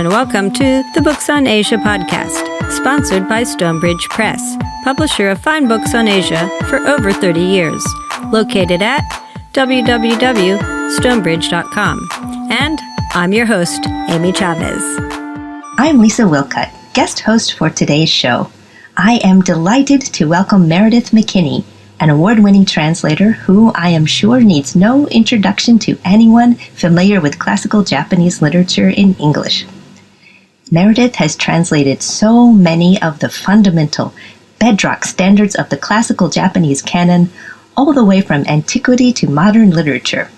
and welcome to the Books on Asia podcast, sponsored by Stonebridge Press, publisher of fine books on Asia for over 30 years, located at www.stonebridge.com. And I'm your host, Amy Chavez. I'm Lisa Wilcutt, guest host for today's show. I am delighted to welcome Meredith Mckinney, an award-winning translator who I am sure needs no introduction to anyone familiar with classical Japanese literature in English. Meredith has translated so many of the fundamental bedrock standards of the classical Japanese canon, all the way from antiquity to modern literature.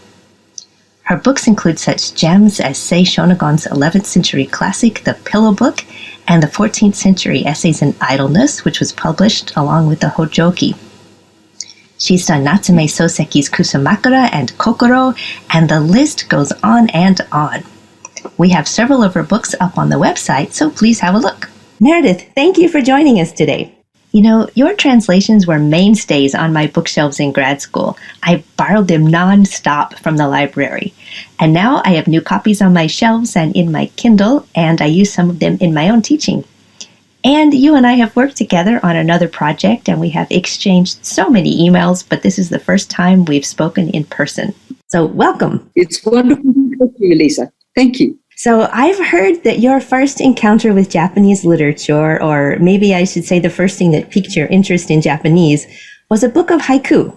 Her books include such gems as Sei Shonagon's 11th century classic, The Pillow Book, and the 14th century Essays in Idleness, which was published along with the Hojoki. She's done Natsume Soseki's Kusumakura and Kokoro, and the list goes on and on. We have several of her books up on the website, so please have a look. Meredith, thank you for joining us today. You know, your translations were mainstays on my bookshelves in grad school. I borrowed them non-stop from the library. And now I have new copies on my shelves and in my Kindle, and I use some of them in my own teaching. And you and I have worked together on another project, and we have exchanged so many emails, but this is the first time we've spoken in person. So welcome. It's wonderful to talk to you, Lisa. Thank you. So I've heard that your first encounter with Japanese literature, or maybe I should say the first thing that piqued your interest in Japanese, was a book of haiku.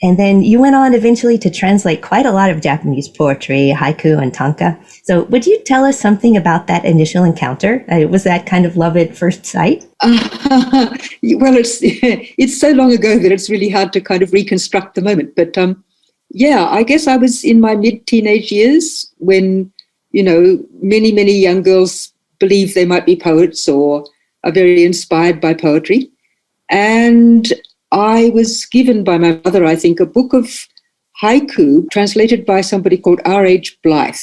And then you went on eventually to translate quite a lot of Japanese poetry, haiku and tanka. So would you tell us something about that initial encounter? Was that kind of love at first sight? Well, it's so long ago that it's really hard to kind of reconstruct the moment. But yeah, I guess I was in my mid-teenage years when, you know, many, many young girls believe they might be poets or are very inspired by poetry. And I was given by my mother, I think, a book of haiku translated by somebody called R.H. Blythe,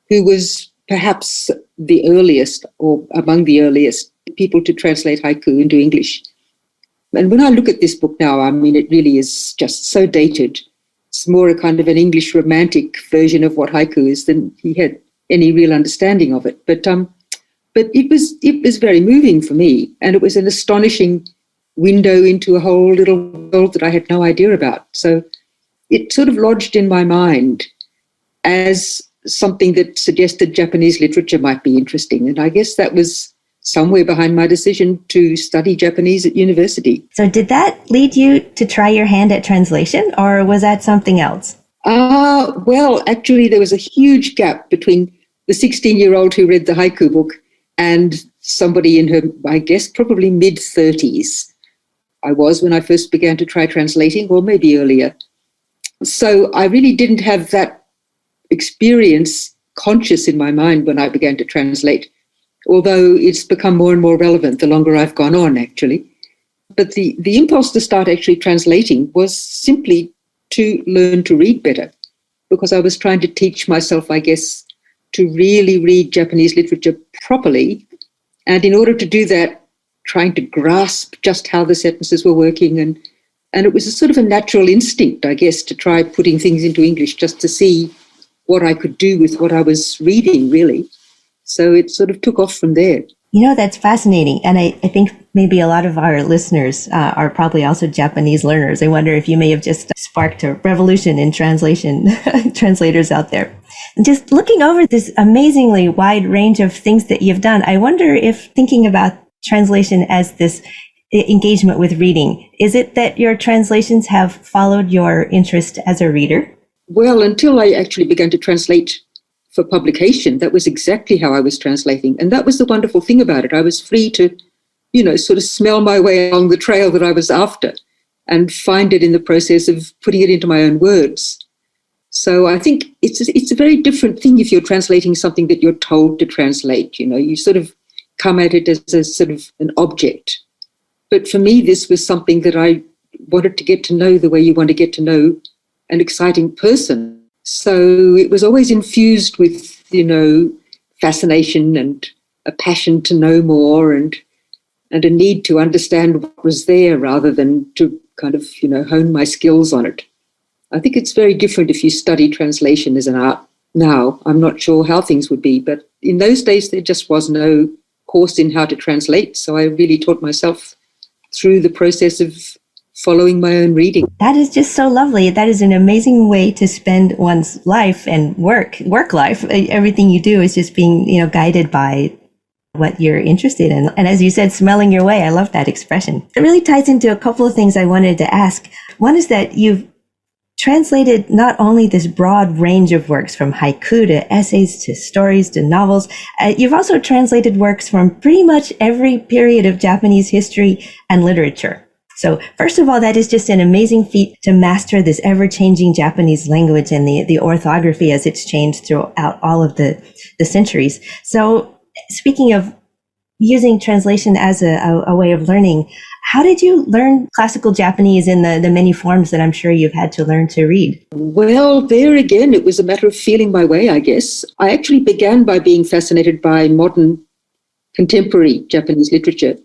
who was perhaps the earliest or among the earliest people to translate haiku into English. And when I look at this book now, I mean, it really is just so dated. It's more a kind of an English romantic version of what haiku is than he had any real understanding of it. But it was very moving for me, and it was an astonishing window into a whole little world that I had no idea about. So it sort of lodged in my mind as something that suggested Japanese literature might be interesting. And I guess that was somewhere behind my decision to study Japanese at university. So did that lead you to try your hand at translation, or was that something else? Well, actually, there was a huge gap between the 16-year-old who read the haiku book and somebody in her, I guess, probably mid-30s. I was when I first began to try translating, or maybe earlier. So I really didn't have that experience conscious in my mind when I began to translate, although it's become more and more relevant the longer I've gone on, actually. But the impulse to start actually translating was simply to learn to read better, because I was trying to teach myself, I guess, to really read Japanese literature properly. And in order to do that, trying to grasp just how the sentences were working. And it was a sort of a natural instinct, I guess, to try putting things into English just to see what I could do with what I was reading, really. So it sort of took off from there. You know, that's fascinating. And I think maybe a lot of our listeners are probably also Japanese learners. I wonder if you may have just sparked a revolution in translation, translators out there. And just looking over this amazingly wide range of things that you've done, I wonder if thinking about translation as this engagement with reading, is it that your translations have followed your interest as a reader? Well, until I actually began to translate for publication, that was exactly how I was translating. And that was the wonderful thing about it. I was free to, you know, sort of smell my way along the trail that I was after and find it in the process of putting it into my own words. So I think it's a very different thing if you're translating something that you're told to translate. You know, you sort of come at it as a sort of an object. But for me, this was something that I wanted to get to know the way you want to get to know an exciting person. So it was always infused with, you know, fascination and a passion to know more and a need to understand what was there rather than to kind of, you know, hone my skills on it. I think it's very different if you study translation as an art now. I'm not sure how things would be, but in those days there just was no course in how to translate. So I really taught myself through the process of following my own reading. That is just so lovely. That is an amazing way to spend one's life and work life. Everything you do is just being, guided by what you're interested in. And as you said, smelling your way. I love that expression. It really ties into a couple of things I wanted to ask. One is that you've translated not only this broad range of works from haiku to essays to stories to novels, you've also translated works from pretty much every period of Japanese history and literature. So first of all, that is just an amazing feat to master this ever-changing Japanese language and the orthography as it's changed throughout all of the centuries. So speaking of using translation as a way of learning, how did you learn classical Japanese in the many forms that I'm sure you've had to learn to read? Well, there again, it was a matter of feeling my way, I guess. I actually began by being fascinated by modern contemporary Japanese literature.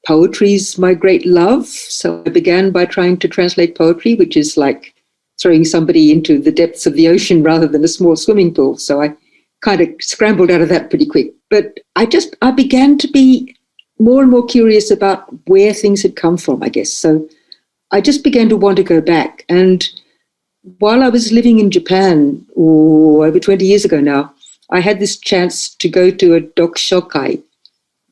Poetry's my great love. So I began by trying to translate poetry, which is like throwing somebody into the depths of the ocean rather than a small swimming pool. So I kind of scrambled out of that pretty quick. But I began to be more and more curious about where things had come from, I guess. So I just began to want to go back. And while I was living in Japan, over 20 years ago now, I had this chance to go to a dokushokai,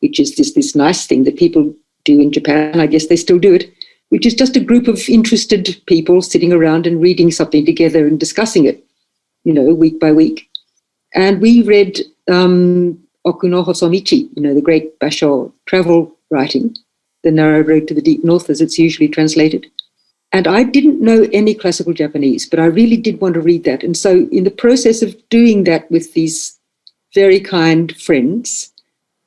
which is this nice thing that people do in Japan. I guess they still do it, which is just a group of interested people sitting around and reading something together and discussing it, week by week. And we read Okuno Hosomichi, the great Basho travel writing, The Narrow Road to the Deep North, as it's usually translated. And I didn't know any classical Japanese, but I really did want to read that. And so in the process of doing that with these very kind friends,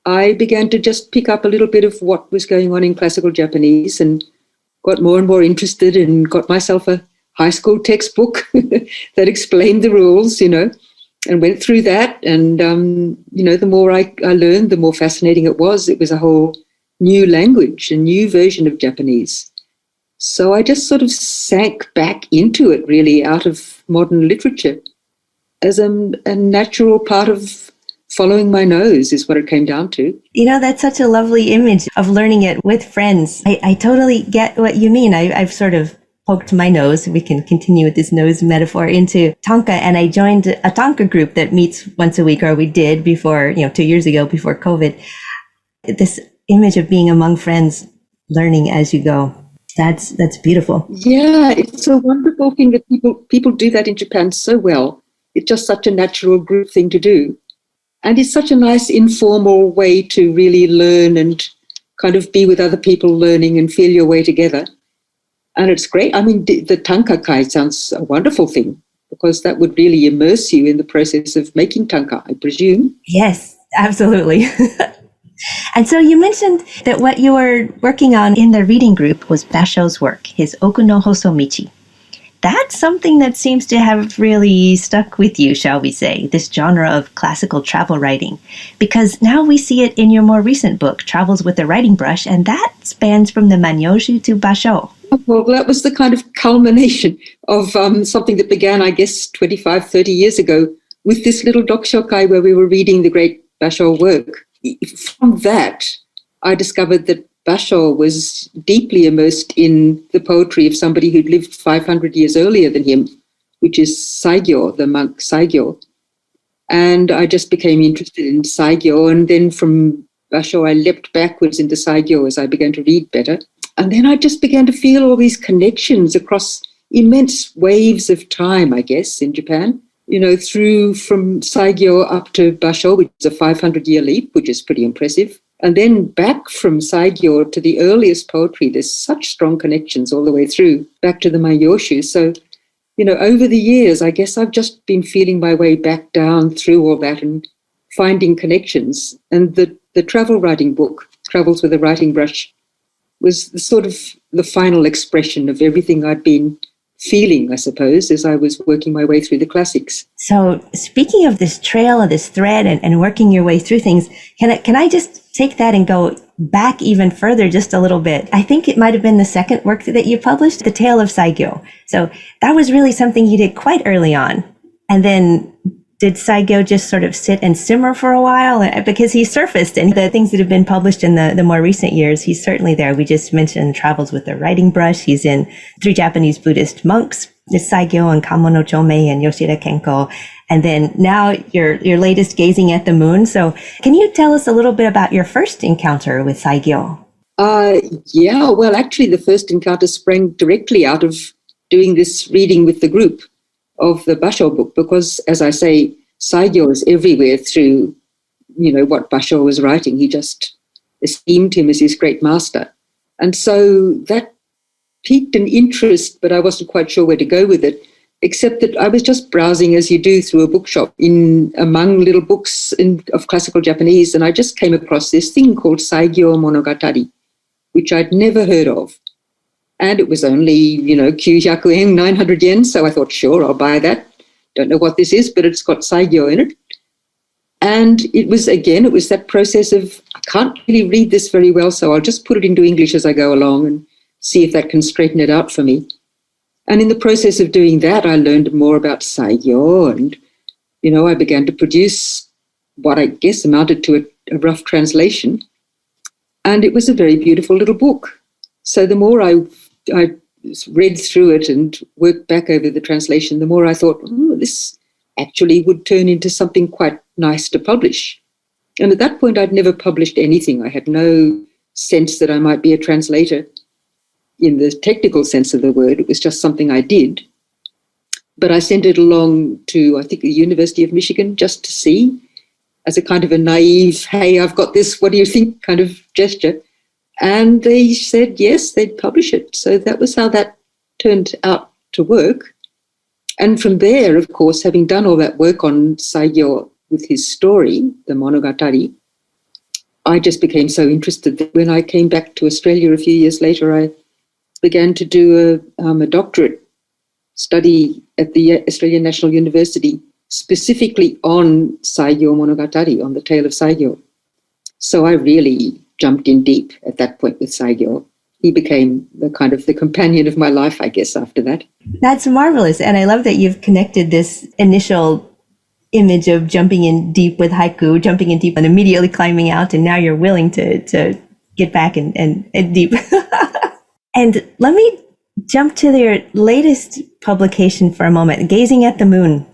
I began to just pick up a little bit of what was going on in classical Japanese and got more and more interested and got myself a high school textbook that explained the rules, and went through that. And, the more I learned, the more fascinating it was. It was a whole new language, a new version of Japanese. So I just sort of sank back into it, really, out of modern literature as a natural part of following my nose is what it came down to. That's such a lovely image of learning it with friends. I totally get what you mean. I've sort of poked my nose, we can continue with this nose metaphor, into tanka, and I joined a tanka group that meets once a week, or we did before, 2 years ago, before COVID. This image of being among friends, learning as you go. That's beautiful. Yeah, it's a wonderful thing that people do that in Japan so well. It's just such a natural group thing to do. And it's such a nice informal way to really learn and kind of be with other people learning and feel your way together. And it's great. I mean, the tanka kai sounds a wonderful thing because that would really immerse you in the process of making tanka, I presume. Yes, absolutely. And so you mentioned that what you were working on in the reading group was Basho's work, his Okuno Hosomichi. That's something that seems to have really stuck with you, shall we say, this genre of classical travel writing, because now we see it in your more recent book, Travels with the Writing Brush, and that spans from the Manyoshu to Basho. Well, that was the kind of culmination of something that began, I guess, 25, 30 years ago with this little dokushokai where we were reading the great Basho work. From that, I discovered that Basho was deeply immersed in the poetry of somebody who'd lived 500 years earlier than him, which is Saigyō, the monk Saigyō. And I just became interested in Saigyō. And then from Basho, I leapt backwards into Saigyō as I began to read better. And then I just began to feel all these connections across immense waves of time, I guess, in Japan. Through from Saigyō up to Basho, which is a 500-year leap, which is pretty impressive. And then back from Saigyō to the earliest poetry, there's such strong connections all the way through, back to the Manyoshu. So, over the years, I guess I've just been feeling my way back down through all that and finding connections. And the travel writing book, Travels with a Writing Brush, was sort of the final expression of everything I'd been feeling, I suppose, as I was working my way through the classics. So speaking of this trail of this thread and working your way through things, can I just take that and go back even further just a little bit? I think it might have been the second work that you published, The Tale of Saigyō. So that was really something you did quite early on. And then did Saigyō just sort of sit and simmer for a while? Because he surfaced, and the things that have been published in the more recent years, he's certainly there. We just mentioned Travels with the Writing Brush. He's in Three Japanese Buddhist Monks. It's Saigyō and Kamono Chomei and Yoshida Kenko. And then now your latest, Gazing at the Moon. So can you tell us a little bit about your first encounter with Saigyō? Yeah, well, actually, the first encounter sprang directly out of doing this reading with the group of the Basho book, because, as I say, Saigyō is everywhere through, what Basho was writing. He just esteemed him as his great master. And so that piqued an interest, but I wasn't quite sure where to go with it, except that I was just browsing, as you do, through a bookshop among little books of classical Japanese, and I just came across this thing called Saigyō Monogatari, which I'd never heard of. And it was only, 900 yen, 900 yen. So I thought, sure, I'll buy that. Don't know what this is, but it's got Saigyō in it. And it was that process of, I can't really read this very well, so I'll just put it into English as I go along and see if that can straighten it out for me. And in the process of doing that, I learned more about Saigyō, and, I began to produce what I guess amounted to a rough translation. And it was a very beautiful little book. So the more I read through it and worked back over the translation, the more I thought, this actually would turn into something quite nice to publish. And at that point, I'd never published anything. I had no sense that I might be a translator in the technical sense of the word. It was just something I did. But I sent it along to, I think, the University of Michigan just to see, as a kind of a naive, hey, I've got this, what do you think, kind of gesture. And they said, yes, they'd publish it. So that was how that turned out to work. And from there, of course, having done all that work on Saigyō with his story, the Monogatari, I just became so interested that when I came back to Australia a few years later, I began to do a doctorate study at the Australian National University, specifically on Saigyō Monogatari, on the tale of Saigyō. So I really jumped in deep at that point with Saigyō. He became the companion of my life, I guess, after that. That's marvelous. And I love that you've connected this initial image of jumping in deep with haiku, jumping in deep and immediately climbing out. And now you're willing to get back and deep. And let me jump to your latest publication for a moment, Gazing at the Moon.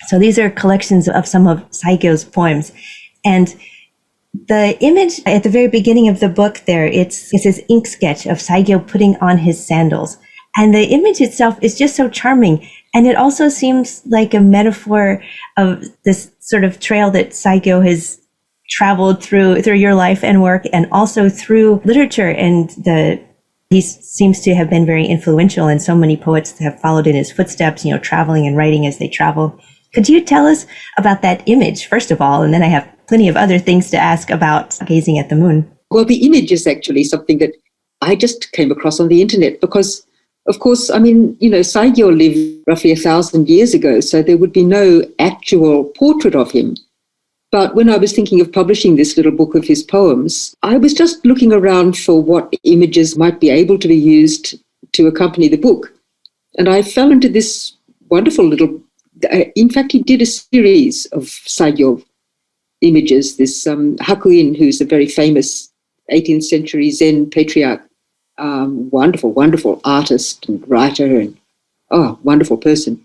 So these are collections of some of Saigyō's poems. And the image at the very beginning of the book there, it's this ink sketch of Saigyō putting on his sandals. And the image itself is just so charming. And it also seems like a metaphor of this sort of trail that Saigyō has traveled through your life and work, and also through literature. And he seems to have been very influential, and so many poets have followed in his footsteps, traveling and writing as they travel. Could you tell us about that image, first of all, and then I have plenty of other things to ask about Gazing at the Moon? Well, the image is actually something that I just came across on the internet because, of course, Saigyō lived roughly 1,000 years ago, so there would be no actual portrait of him. But when I was thinking of publishing this little book of his poems, I was just looking around for what images might be able to be used to accompany the book. And I fell into this wonderful little, in fact, he did a series of Saigyō images, this Hakuin, who's a very famous 18th century Zen patriarch, wonderful, wonderful artist and writer, and wonderful person.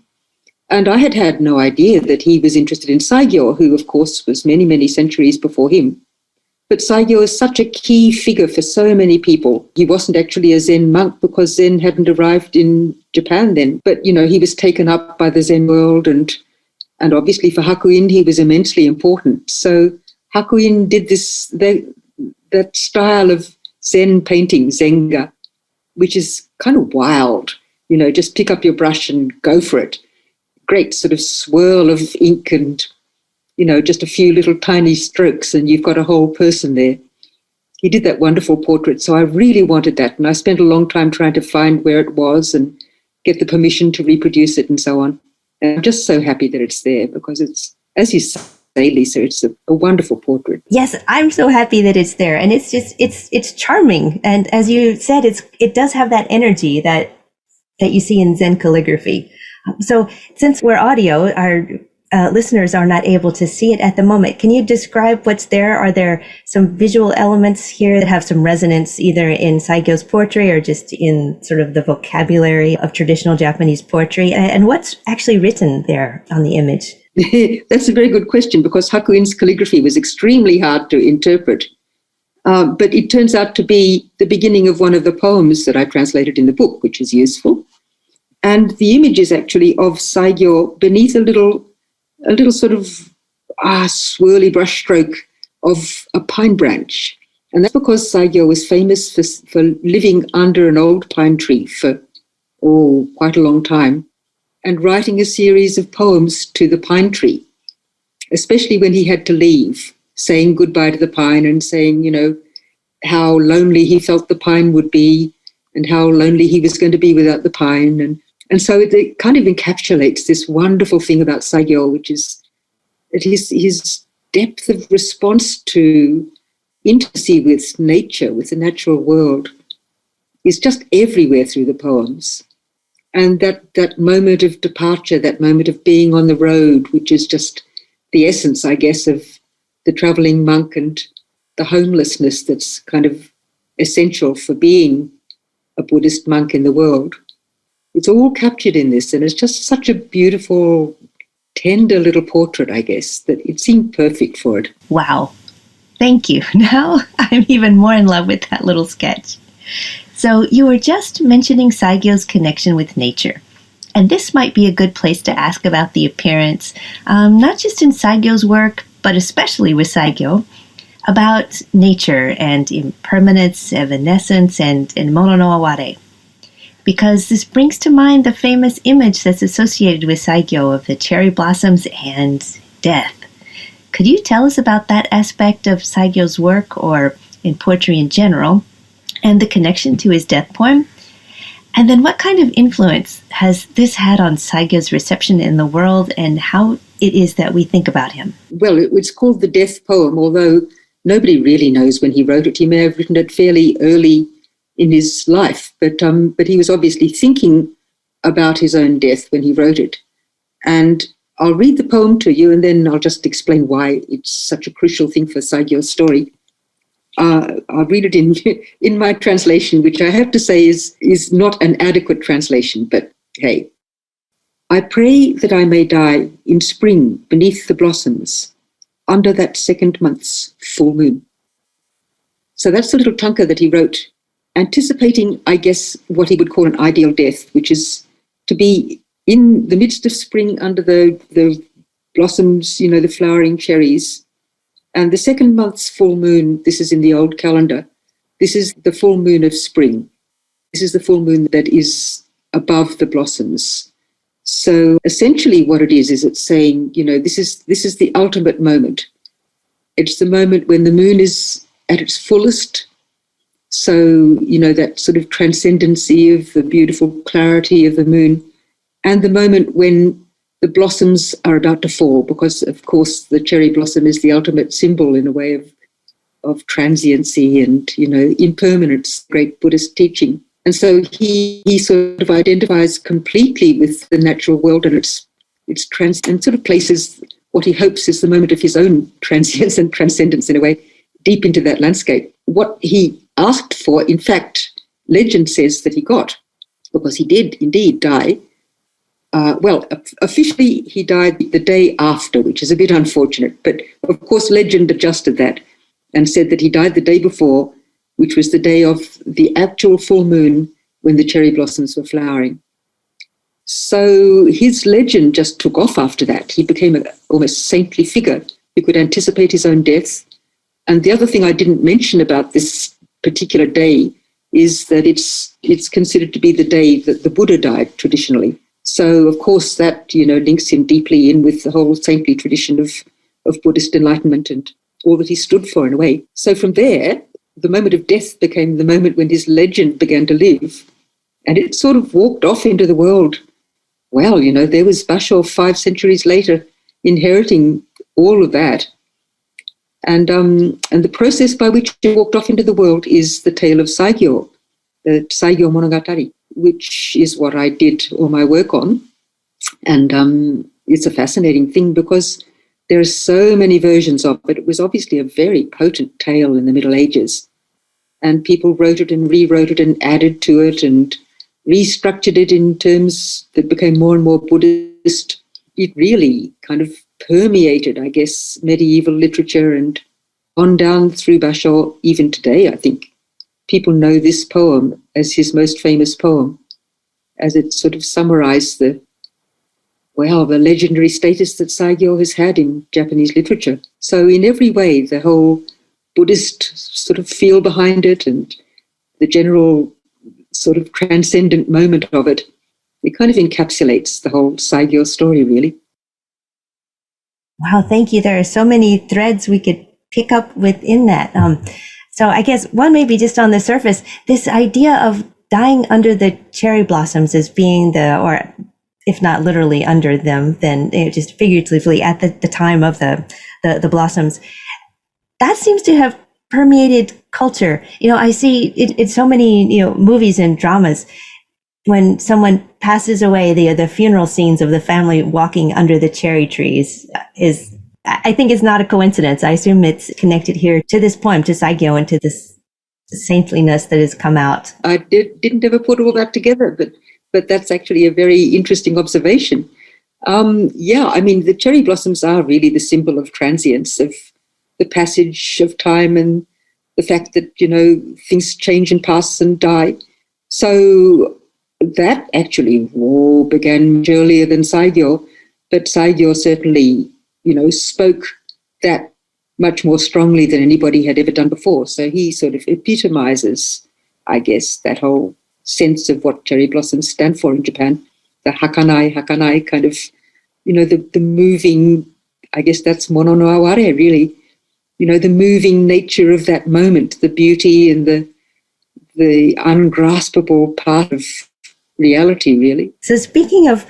And I had no idea that he was interested in Saigyō, who, of course, was many, many centuries before him. But Saigyō is such a key figure for so many people. He wasn't actually a Zen monk because Zen hadn't arrived in Japan then. But, he was taken up by the Zen world, and obviously for Hakuin, he was immensely important. So Hakuin did that style of Zen painting, Zenga, which is kind of wild. Just pick up your brush and go for it. Great sort of swirl of ink and, just a few little tiny strokes and you've got a whole person there. He did that wonderful portrait. So I really wanted that. And I spent a long time trying to find where it was and get the permission to reproduce it and so on. And I'm just so happy that it's there because it's, as you say, Lisa, it's a wonderful portrait. Yes, I'm so happy that it's there. And it's just, it's charming. And as you said, it does have that energy that you see in Zen calligraphy. So since we're audio, our listeners are not able to see it at the moment. Can you describe what's there? Are there some visual elements here that have some resonance either in Saigyō's poetry or just in sort of the vocabulary of traditional Japanese poetry? And what's actually written there on the image? That's a very good question, because Hakuin's calligraphy was extremely hard to interpret. But it turns out to be the beginning of one of the poems that I translated in the book, which is useful. And the image is actually of Saigyō beneath a little sort of swirly brushstroke of a pine branch. And that's because Saigyō was famous for living under an old pine tree for, quite a long time, and writing a series of poems to the pine tree, especially when he had to leave, saying goodbye to the pine and saying, how lonely he felt the pine would be and how lonely he was going to be without the pine. And so it kind of encapsulates this wonderful thing about Saigyō, which is that his depth of response to intimacy with nature, with the natural world, is just everywhere through the poems. And that moment of departure, that moment of being on the road, which is just the essence, I guess, of the traveling monk and the homelessness that's kind of essential for being a Buddhist monk in the world. It's all captured in this, and it's just such a beautiful, tender little portrait, I guess, that it seemed perfect for it. Wow. Thank you. Now I'm even more in love with that little sketch. So you were just mentioning Saigyō's connection with nature. And this might be a good place to ask about the appearance, not just in Saigyō's work, but especially with Saigyō, about nature and impermanence, evanescence, and mono no aware. Because this brings to mind the famous image that's associated with Saigyō of the cherry blossoms and death. Could you tell us about that aspect of Saigyō's work, or in poetry in general, and the connection to his death poem? And then what kind of influence has this had on Saigyō's reception in the world, and how it is that we think about him? Well, it's called the death poem, although nobody really knows when he wrote it. He may have written it fairly early in his life, but he was obviously thinking about his own death when he wrote it. And I'll read the poem to you, and then I'll just explain why it's such a crucial thing for Saigyō's story. I'll read it in my translation, which I have to say is not an adequate translation, but hey. I pray that I may die in spring beneath the blossoms, under that second month's full moon. So that's the little tanka that he wrote, anticipating, I guess, what he would call an ideal death, which is to be in the midst of spring under the blossoms, the flowering cherries. And the second month's full moon, this is in the old calendar, this is the full moon of spring. This is the full moon that is above the blossoms. So essentially what it is it's saying, this is the ultimate moment. It's the moment when the moon is at its fullest. So, that sort of transcendency of the beautiful clarity of the moon, and the moment when the blossoms are about to fall, because, of course, the cherry blossom is the ultimate symbol in a way of transiency and, impermanence, great Buddhist teaching. And so he sort of identifies completely with the natural world and its and sort of places what he hopes is the moment of his own transience and transcendence in a way deep into that landscape. What he asked for, in fact, legend says that he got, because he did indeed die. Officially he died the day after, which is a bit unfortunate. But of course, legend adjusted that and said that he died the day before, which was the day of the actual full moon when the cherry blossoms were flowering. So his legend just took off after that. He became an almost saintly figure who could anticipate his own death. And the other thing I didn't mention about this particular day is that it's considered to be the day that the Buddha died traditionally. So, of course, that, links him deeply in with the whole saintly tradition of Buddhist enlightenment and all that he stood for in a way. So from there, the moment of death became the moment when his legend began to live. And it sort of walked off into the world. Well, there was Basho 5 centuries later inheriting all of that. And the process by which it walked off into the world is the tale of Saigyō, the Saigyō Monogatari, which is what I did all my work on. And it's a fascinating thing because there are so many versions of it. It was obviously a very potent tale in the Middle Ages, and people wrote it and rewrote it and added to it and restructured it in terms that became more and more Buddhist. It really kind of permeated, I guess, medieval literature and on down through Basho even today, I think. People know this poem as his most famous poem, as it sort of summarized the legendary status that Saigyō has had in Japanese literature. So in every way, the whole Buddhist sort of feel behind it and the general sort of transcendent moment of it, it kind of encapsulates the whole Saigyō story, really. Wow, thank you. There are so many threads we could pick up within that. So I guess one maybe just on the surface, this idea of dying under the cherry blossoms as being or if not literally under them, then just figuratively at the time of the blossoms, that seems to have permeated culture. I see it in so many movies and dramas. When someone passes away, the funeral scenes of the family walking under the cherry trees I think it's not a coincidence. I assume it's connected here to this poem, to Saigyō, and to this saintliness that has come out. I didn't ever put all that together, but that's actually a very interesting observation. The cherry blossoms are really the symbol of transience, of the passage of time and the fact that, things change and pass and die. So that actually all began much earlier than Saigyō, but Saigyō certainly, spoke that much more strongly than anybody had ever done before. So he sort of epitomizes, I guess, that whole sense of what cherry blossoms stand for in Japan, the hakanai kind of, the moving, I guess that's mono no aware, really, the moving nature of that moment, the beauty and the ungraspable part of reality, really. So speaking of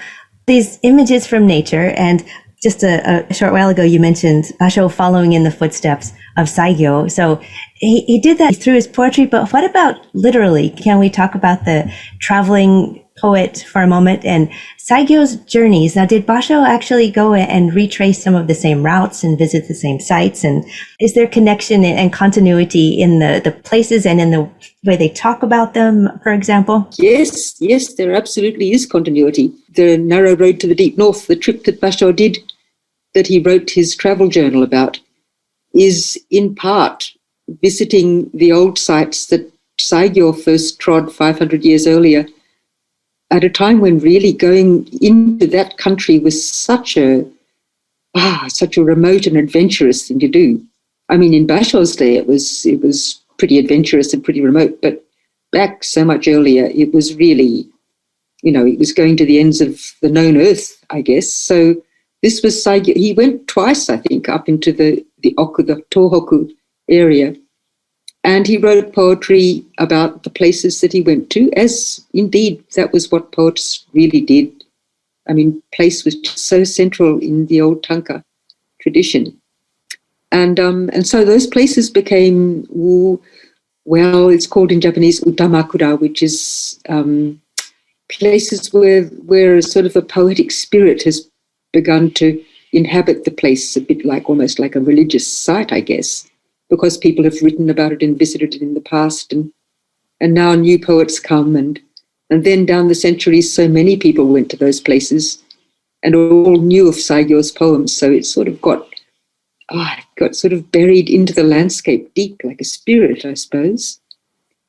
these images from nature, and just a short while ago, you mentioned Basho following in the footsteps of Saigyō. So he did that through his poetry, but what about literally? Can we talk about the traveling poet for a moment and Saigyō's journeys? Now, did Basho actually go and retrace some of the same routes and visit the same sites? And is there connection and continuity in the places and in the way they talk about them, for example? Yes, there absolutely is continuity. The narrow road to the deep north, the trip that Basho did, that he wrote his travel journal about, is in part visiting the old sites that Saigyō first trod 500 years earlier, at a time when really going into that country was such a remote and adventurous thing to do. I mean, in Basho's day, it was pretty adventurous and pretty remote, but back so much earlier, it was really, it was going to the ends of the known earth, I guess. So this was Saigyō. He went twice, I think, up into the Tohoku area. And he wrote poetry about the places that he went to, as indeed that was what poets really did. I mean, place was just so central in the old tanka tradition. And so those places became, it's called in Japanese utamakura, which is places where sort of a poetic spirit has begun to inhabit the place, a bit like almost like a religious site, I guess, because people have written about it and visited it in the past, and now new poets come, and then down the centuries, so many people went to those places and all knew of Saigyō's poems, so it sort of got sort of buried into the landscape deep, like a spirit, I suppose.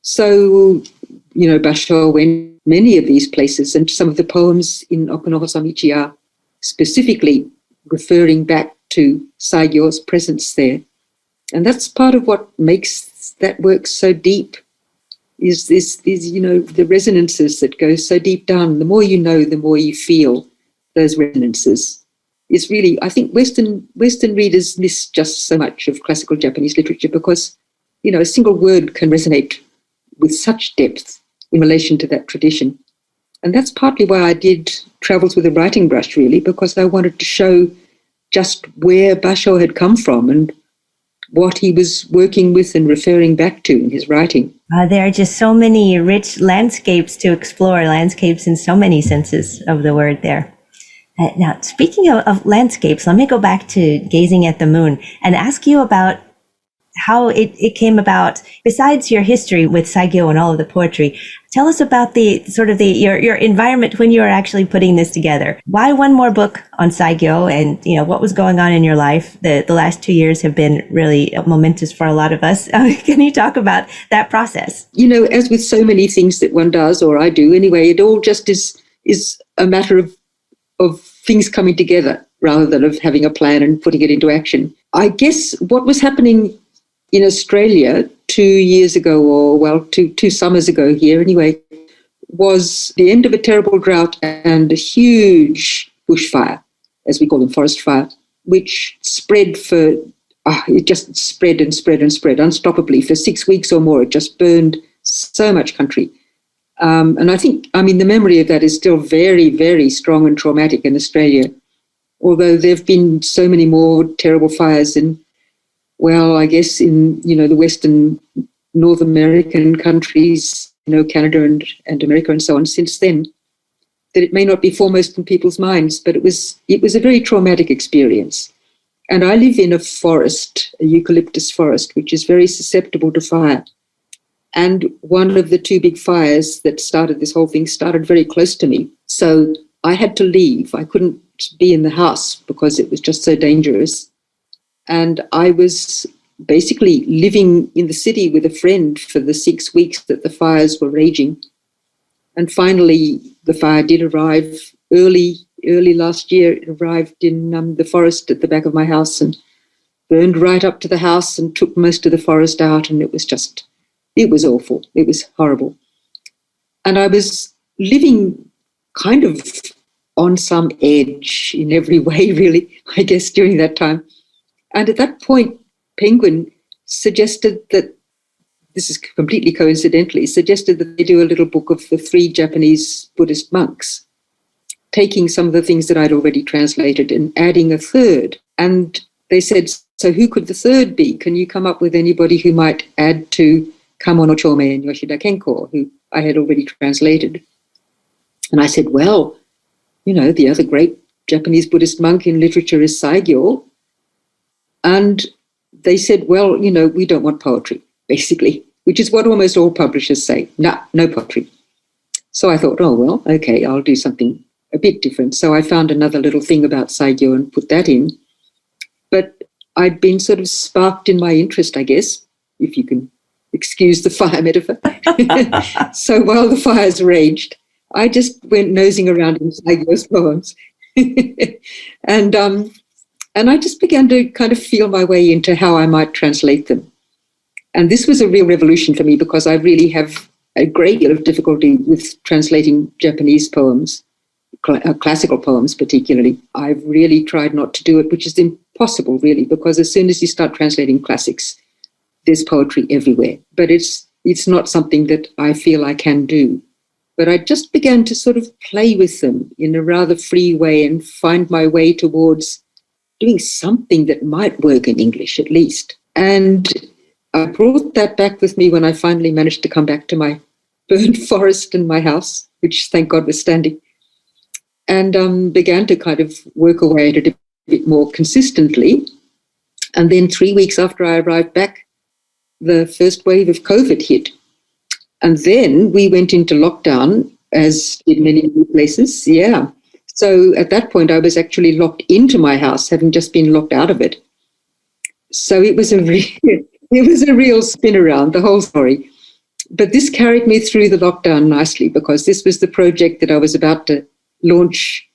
So, Basho went many of these places, and some of the poems in Okunohosamichi are specifically referring back to Saigyō's presence there. And that's part of what makes that work so deep, is these the resonances that go so deep down. The more you know, the more you feel those resonances. It's really, I think Western readers miss just so much of classical Japanese literature because, a single word can resonate with such depth in relation to that tradition. And that's partly why I did Travels with a Writing Brush, really, because I wanted to show just where Basho had come from and what he was working with and referring back to in his writing. There are just so many rich landscapes to explore, landscapes in so many senses of the word there. Now, speaking of landscapes, let me go back to gazing at the moon and ask you about how it came about. Besides your history with Saigyō and all of the poetry, tell us about your environment when you were actually putting this together. Why one more book on Saigyō, and what was going on in your life? The last 2 years have been really momentous for a lot of us. Can you talk about that process? As with so many things that one does, or I do anyway, it all just is a matter of things coming together rather than of having a plan and putting it into action. I guess what was happening in Australia 2 years ago, or two summers ago here anyway, was the end of a terrible drought and a huge bushfire, as we call them, forest fire, which spread it just spread and spread and spread unstoppably for 6 weeks or more. It just burned so much country. And I think, the memory of that is still very, very strong and traumatic in Australia, although there have been so many more terrible fires in, I guess in, the Western North American countries, Canada and America and so on since then, that it may not be foremost in people's minds, but it was a very traumatic experience. And I live in a forest, a eucalyptus forest, which is very susceptible to fire. And one of the two big fires that started this whole thing started very close to me. So I had to leave. I couldn't be in the house because it was just so dangerous. And I was basically living in the city with a friend for the 6 weeks that the fires were raging. And finally, the fire did arrive early last year. It arrived in the forest at the back of my house and burned right up to the house and took most of the forest out. And it was awful. It was horrible. And I was living kind of on some edge in every way, really, I guess, during that time. And at that point, Penguin suggested that, this is completely coincidentally, suggested that they do a little book of the 3 Japanese Buddhist monks, taking some of the things that I'd already translated and adding a third. And they said, so who could the third be? Can you come up with anybody who might add to Kamo no Chome and Yoshida Kenko, who I had already translated? And I said, well, the other great Japanese Buddhist monk in literature is Saigyō. And they said, well, we don't want poetry, basically, which is what almost all publishers say. No poetry. So I thought, oh, well, okay, I'll do something a bit different. So I found another little thing about Saigyō and put that in. But I'd been sort of sparked in my interest, I guess, if you can excuse the fire metaphor. So while the fires raged, I just went nosing around in Saigyō's poems. And I just began to kind of feel my way into how I might translate them. And this was a real revolution for me because I really have a great deal of difficulty with translating Japanese poems, classical poems particularly. I've really tried not to do it, which is impossible, really, because as soon as you start translating classics, there's poetry everywhere. But it's not something that I feel I can do. But I just began to sort of play with them in a rather free way and find my way towards doing something that might work in English at least. And I brought that back with me when I finally managed to come back to my burned forest and my house, which thank God was standing, and began to kind of work away at it a bit more consistently. And then 3 weeks after I arrived back, the first wave of COVID hit. And then we went into lockdown, as did many places, yeah. So at that point, I was actually locked into my house, having just been locked out of it. So it was a real spin around, the whole story. But this carried me through the lockdown nicely because this was the project that I was about to launch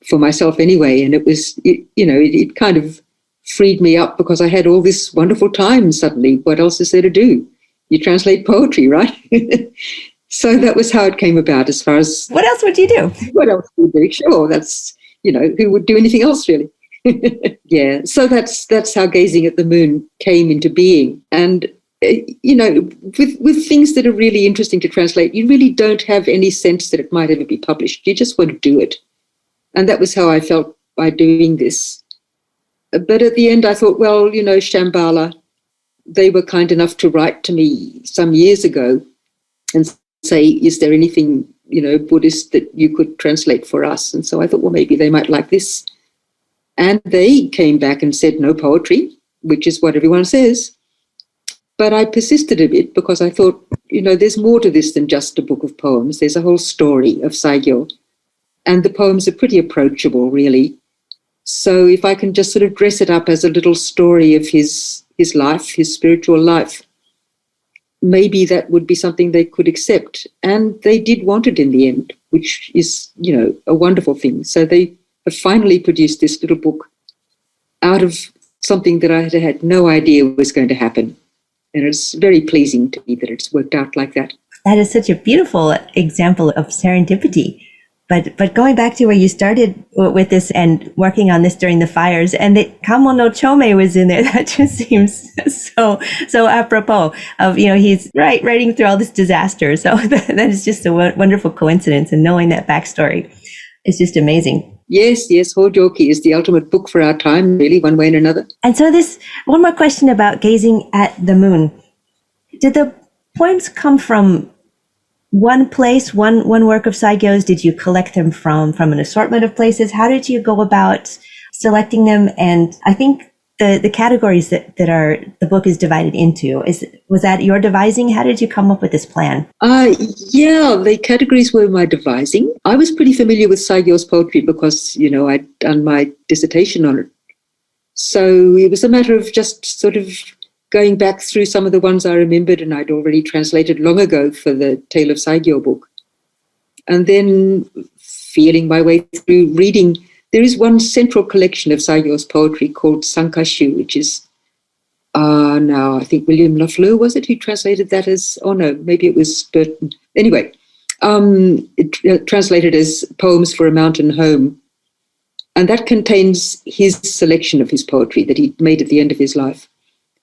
for myself anyway. And it kind of freed me up because I had all this wonderful time suddenly. What else is there to do? You translate poetry, right? So that was how it came about as far as... What else would you do? What else would you do? Sure, that's, who would do anything else, really? Yeah, so that's how Gazing at the Moon came into being. And, with things that are really interesting to translate, you really don't have any sense that it might ever be published. You just want to do it. And that was how I felt by doing this. But at the end, I thought, well, Shambhala, they were kind enough to write to me some years ago and say, is there anything Buddhist that you could translate for us. And so I thought, well, maybe they might like this. And they came back and said no poetry, which is what everyone says. But I persisted a bit because I thought, there's more to this than just a book of poems. There's a whole story of Saigyō. And the poems are pretty approachable, really. So if I can just sort of dress it up as a little story of his life, his spiritual life, maybe that would be something they could accept. And they did want it in the end, which is, a wonderful thing. So they have finally produced this little book out of something that I had no idea was going to happen. And it's very pleasing to me that it's worked out like that. That is such a beautiful example of serendipity. But going back to where you started with this and working on this during the fires, and that Kamo no Chome was in there, that just seems so apropos of, he's writing through all this disaster. So that is just a wonderful coincidence. And knowing that backstory is just amazing. Yes, Hojoki is the ultimate book for our time, really, one way and another. And so one more question about gazing at the moon. Did the poems come from one place, one work of Saigyō's? Did you collect them from an assortment of places? How did you go about selecting them? And I think the categories that the book is divided into, was that your devising? How did you come up with this plan? Yeah, the categories were my devising. I was pretty familiar with Saigyō's poetry because, I'd done my dissertation on it. So it was a matter of just sort of going back through some of the ones I remembered and I'd already translated long ago for the Tale of Saigyō book. And then feeling my way through reading. There is one central collection of Saigyō's poetry called Sankashu, which is now I think William Lafleur, was it, who translated that as, maybe it was Burton. Anyway, it translated as Poems for a Mountain Home. And that contains his selection of his poetry that he made at the end of his life.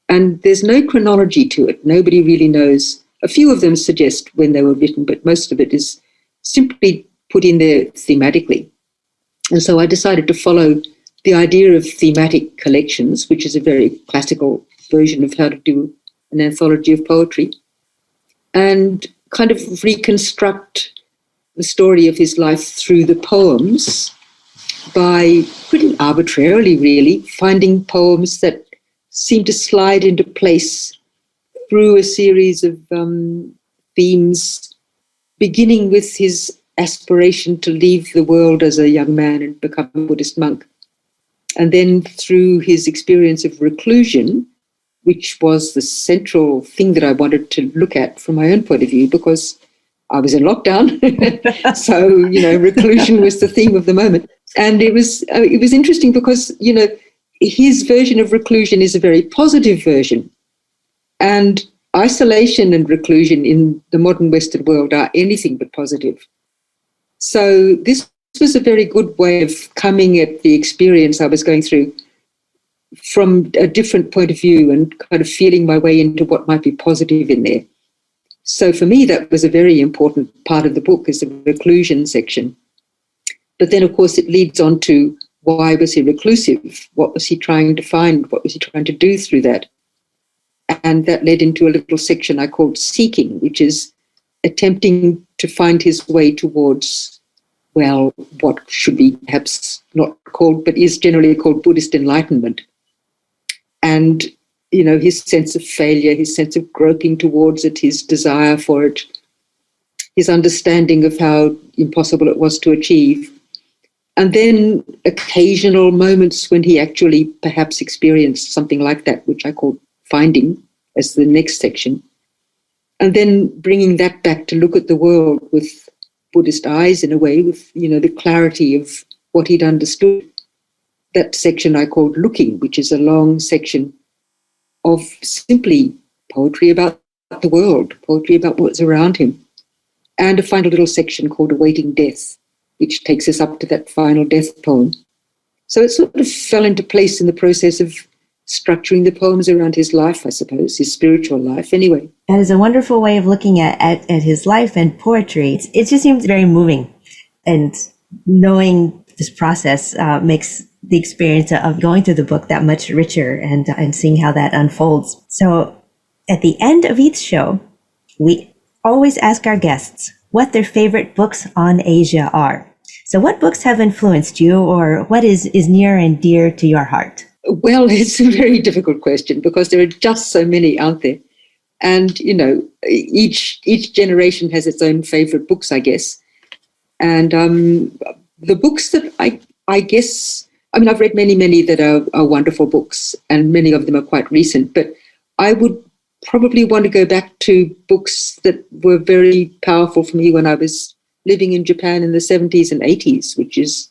And there's no chronology to it. Nobody really knows. A few of them suggest when they were written, but most of it is simply put in there thematically. And so I decided to follow the idea of thematic collections, which is a very classical version of how to do an anthology of poetry, and kind of reconstruct the story of his life through the poems by pretty arbitrarily, really, finding poems that seem to slide into place through a series of themes, beginning with his aspiration to leave the world as a young man and become a Buddhist monk, and then through his experience of reclusion, which was the central thing that I wanted to look at from my own point of view, because I was in lockdown. So, reclusion was the theme of the moment. And it was interesting because, his version of reclusion is a very positive version. And isolation and reclusion in the modern Western world are anything but positive. So this was a very good way of coming at the experience I was going through from a different point of view and kind of feeling my way into what might be positive in there. So for me, that was a very important part of the book, is the reclusion section. But then, of course, it leads on to why was he reclusive? What was he trying to find? What was he trying to do through that? And that led into a little section I called Seeking, which is attempting to find his way towards, what should be perhaps not called, but is generally called Buddhist enlightenment. And, his sense of failure, his sense of groping towards it, his desire for it, his understanding of how impossible it was to achieve. And then occasional moments when he actually perhaps experienced something like that, which I call Finding, as the next section. And then bringing that back to look at the world with Buddhist eyes, in a way, with, the clarity of what he'd understood. That section I called Looking, which is a long section of simply poetry about the world, poetry about what's around him. And a final little section called Awaiting Death, which takes us up to that final death poem. So it sort of fell into place in the process of structuring the poems around his life, I suppose, his spiritual life anyway. That is a wonderful way of looking at his life and poetry. It just seems very moving. And knowing this process makes the experience of going through the book that much richer, and seeing how that unfolds. So at the end of each show, we always ask our guests, what their favorite books on Asia are. So what books have influenced you, or what is near and dear to your heart? Well, it's a very difficult question because there are just so many out there. And, each generation has its own favorite books, I guess. And the books that I guess, I've read many that are wonderful books, and many of them are quite recent, but I would probably want to go back to books that were very powerful for me when I was living in Japan in the 70s and 80s, which is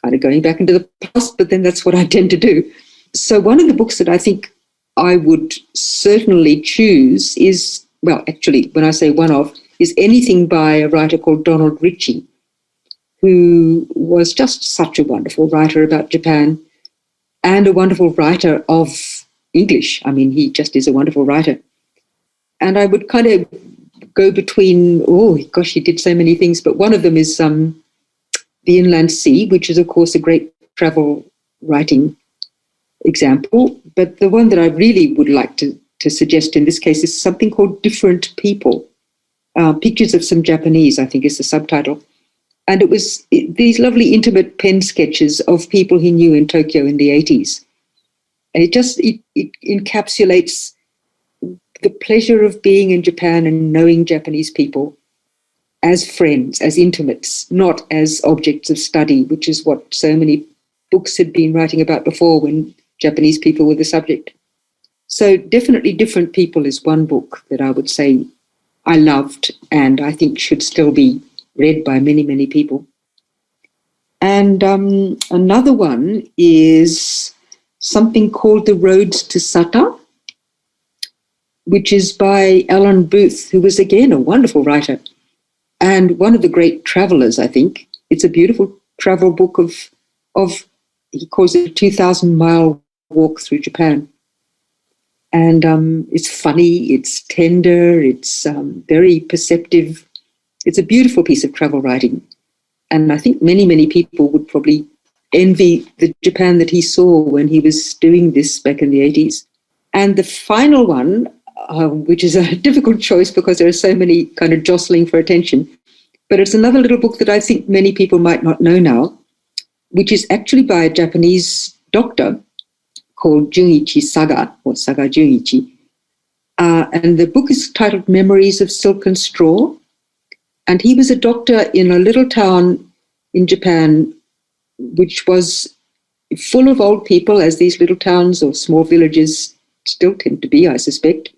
kind of going back into the past, but then that's what I tend to do. So one of the books that I think I would certainly choose is, well, actually, when I say one of, is anything by a writer called Donald Ritchie, who was just such a wonderful writer about Japan and a wonderful writer of English. He just is a wonderful writer. And I would kind of go between, he did so many things, but one of them is The Inland Sea, which is, of course, a great travel writing example. But the one that I really would like to suggest in this case is something called Different People. Pictures of Some Japanese, I think is the subtitle. And it was these lovely intimate pen sketches of people he knew in Tokyo in the 80s. And it encapsulates the pleasure of being in Japan and knowing Japanese people as friends, as intimates, not as objects of study, which is what so many books had been writing about before when Japanese people were the subject. So definitely Different People is one book that I would say I loved and I think should still be read by many people. And another one is something called The Roads to Sata, which is by Alan Booth, who was, again, a wonderful writer and one of the great travelers, I think. It's a beautiful travel book of he calls it a 2,000-mile walk through Japan. And it's funny, it's tender, it's very perceptive. It's a beautiful piece of travel writing. And I think many people would probably envy the Japan that he saw when he was doing this back in the 80s. And the final one, which is a difficult choice because there are so many kind of jostling for attention, but it's another little book that I think many people might not know now, which is actually by a Japanese doctor called Junichi Saga, or Saga Junichi. And the book is titled Memories of Silk and Straw. And he was a doctor in a little town in Japan, which was full of old people, as these little towns or small villages still tend to be, I suspect.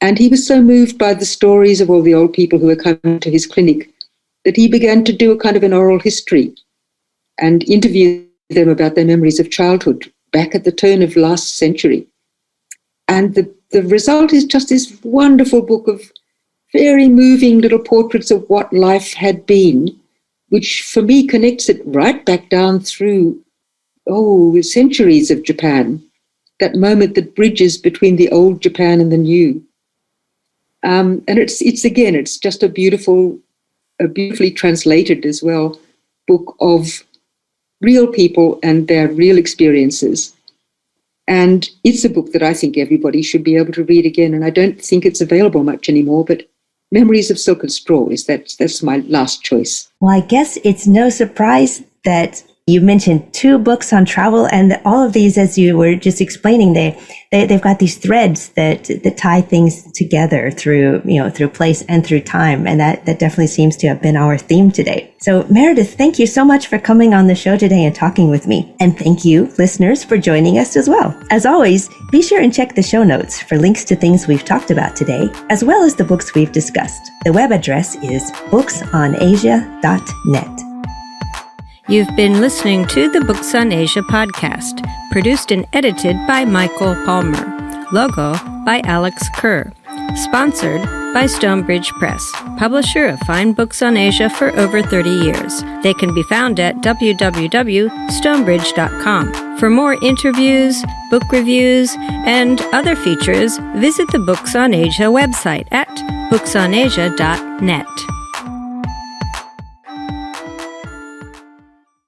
And he was so moved by the stories of all the old people who were coming to his clinic that he began to do a kind of an oral history and interview them about their memories of childhood back at the turn of last century. And the result is just this wonderful book of very moving little portraits of what life had been, which for me connects it right back down through, centuries of Japan, that moment that bridges between the old Japan and the new. And it's just a beautifully translated as well book of real people and their real experiences. And it's a book that I think everybody should be able to read again. And I don't think it's available much anymore, but Memories of Silk and Straw that's my last choice. Well, I guess it's no surprise that you mentioned 2 books on travel, and all of these, as you were just explaining, they've got these threads that tie things together through place and through time, and that definitely seems to have been our theme today. So Meredith, thank you so much for coming on the show today and talking with me, and thank you, listeners, for joining us as well. As always, be sure and check the show notes for links to things we've talked about today, as well as the books we've discussed. The web address is booksonasia.net. You've been listening to the Books on Asia podcast, produced and edited by Michael Palmer. Logo by Alex Kerr. Sponsored by Stonebridge Press, publisher of fine books on Asia for over 30 years. They can be found at www.stonebridge.com. For more interviews, book reviews, and other features, visit the Books on Asia website at booksonasia.net.